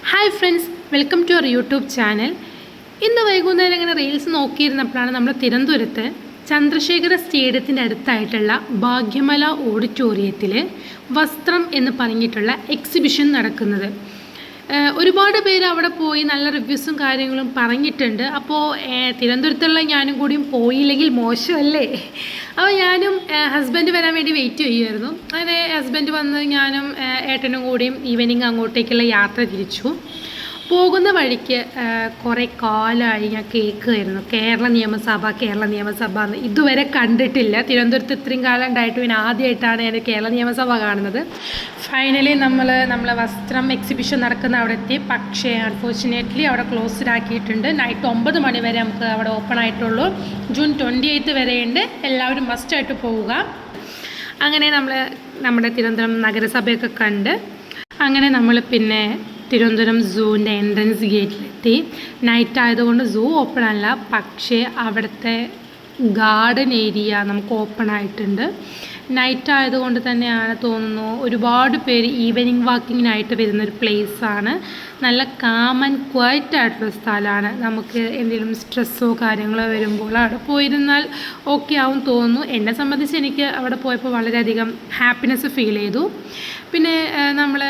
Hi friends, welcome to our YouTube channel. ഇന്ന് വൈകുന്നേരം ഇങ്ങനെ റീൽസ് നോക്കിയിരുന്നപ്പോഴാണ് നമ്മൾ തിരുവനന്തപുരത്ത് ചന്ദ്രശേഖര സ്റ്റേഡിയത്തിൻ്റെ അടുത്തായിട്ടുള്ള ഭാഗ്യമല ഓഡിറ്റോറിയത്തിൽ വസ്ത്രം എന്ന് പറഞ്ഞിട്ടുള്ള എക്സിബിഷൻ നടക്കുന്നത്. ഒരുപാട് പേര് അവിടെ പോയി നല്ല റിവ്യൂസും കാര്യങ്ങളും പറഞ്ഞിട്ടുണ്ട്. അപ്പോൾ തിരുവനന്തപുരത്തുള്ള ഞാനും കൂടിയും പോയില്ലെങ്കിൽ മോശമല്ലേ? അപ്പോൾ ഞാനും ഹസ്ബൻഡ് വരാൻ വേണ്ടി വെയിറ്റ് ചെയ്യുമായിരുന്നു. അങ്ങനെ ഹസ്ബൻഡ് വന്ന് ഞാനും ഏട്ടനും കൂടിയും ഈവനിങ് അങ്ങോട്ടേക്കുള്ള യാത്ര തിരിച്ചു. പോകുന്ന വഴിക്ക് കുറേ കാലമായി ഞാൻ കേൾക്കുമായിരുന്നു കേരള നിയമസഭ എന്ന്. ഇതുവരെ കണ്ടിട്ടില്ല. തിരുവനന്തപുരത്ത് ഇത്രയും കാലം ഉണ്ടായിട്ട് പിന്നെ ആദ്യമായിട്ടാണ് ഞാൻ കേരള നിയമസഭ കാണുന്നത്. ഫൈനലി നമ്മളെ വസ്ത്രം എക്സിബിഷൻ നടക്കുന്ന അവിടെ എത്തി. പക്ഷേ അൺഫോർച്ചുനേറ്റ്ലി അവിടെ ക്ലോസ്ഡ് ആക്കിയിട്ടുണ്ട്. നൈറ്റ് 9 മണി വരെ നമുക്ക് അവിടെ ഓപ്പൺ ആയിട്ടുള്ളൂ. ജൂൺ 28 വരെയുണ്ട്. എല്ലാവരും മസ്റ്റായിട്ട് പോവുക. അങ്ങനെ നമ്മുടെ തിരുവനന്തപുരം നഗരസഭയൊക്കെ കണ്ട് അങ്ങനെ നമ്മൾ പിന്നെ തിരുവനന്തപുരം സൂവിൻ്റെ എൻട്രൻസ് ഗേറ്റിലെത്തി. നൈറ്റ് ആയതുകൊണ്ട് സൂ ഓപ്പൺ അല്ല, പക്ഷേ അവിടുത്തെ ഗാർഡൻ ഏരിയ നമുക്ക് ഓപ്പൺ ആയിട്ടുണ്ട്. നൈറ്റ് ആയതുകൊണ്ട് തന്നെയാണ് തോന്നുന്നു ഒരുപാട് പേര് ഈവനിങ് വാക്കിങ്ങിനായിട്ട് വരുന്നൊരു പ്ലേസാണ്. നല്ല കാം ആൻഡ് ക്വയറ്റ് ആയിട്ടുള്ള സ്ഥലമാണ്. നമുക്ക് എന്തെങ്കിലും സ്ട്രെസ്സോ കാര്യങ്ങളോ വരുമ്പോൾ അവിടെ പോയിരുന്നാൽ ഓക്കെ ആവും തോന്നുന്നു. എന്നെ സംബന്ധിച്ച് എനിക്ക് അവിടെ പോയപ്പോൾ വളരെയധികം ഹാപ്പിനെസ് ഫീൽ ചെയ്തു. പിന്നെ നമ്മൾ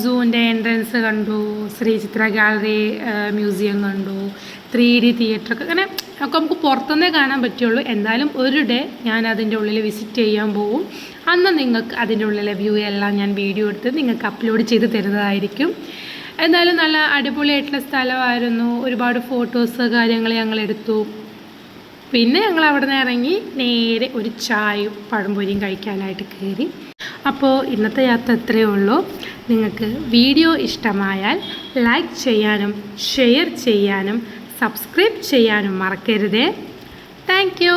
സൂവിൻ്റെ എൻട്രൻസ് കണ്ടു, ശ്രീ ചിത്ര ഗാലറി മ്യൂസിയം കണ്ടു, 3D തിയേറ്ററൊക്കെ അങ്ങനെ ഒക്കെ നമുക്ക് പുറത്തുനിന്നേ കാണാൻ പറ്റുള്ളൂ. എന്തായാലും ഒരു ഡേ ഞാൻ അതിൻ്റെ ഉള്ളിൽ വിസിറ്റ് ചെയ്യാൻ പോകും. അന്ന് നിങ്ങൾക്ക് അതിൻ്റെ ഉള്ളിലെ വ്യൂ എല്ലാം ഞാൻ വീഡിയോ എടുത്ത് നിങ്ങൾക്ക് അപ്ലോഡ് ചെയ്ത് തരുന്നതായിരിക്കും. എന്തായാലും നല്ല അടിപൊളിയായിട്ടുള്ള സ്ഥലമായിരുന്നു. ഒരുപാട് ഫോട്ടോസ് കാര്യങ്ങൾ ഞങ്ങൾ എടുത്തു. പിന്നെ ഞങ്ങൾ അവിടെ നിന്ന് ഇറങ്ങി നേരെ ഒരു ചായയും പഴംപൊരിയും കഴിക്കാനായിട്ട് കയറി. അപ്പോൾ ഇന്നത്തെ യാത്ര ഇത്രയേ ഉള്ളൂ. നിങ്ങൾക്ക് വീഡിയോ ഇഷ്ടമായാൽ ലൈക്ക് ചെയ്യാനും ഷെയർ ചെയ്യാനും സബ്സ്ക്രൈബ് ചെയ്യാനും മറക്കരുതേ. Thank you.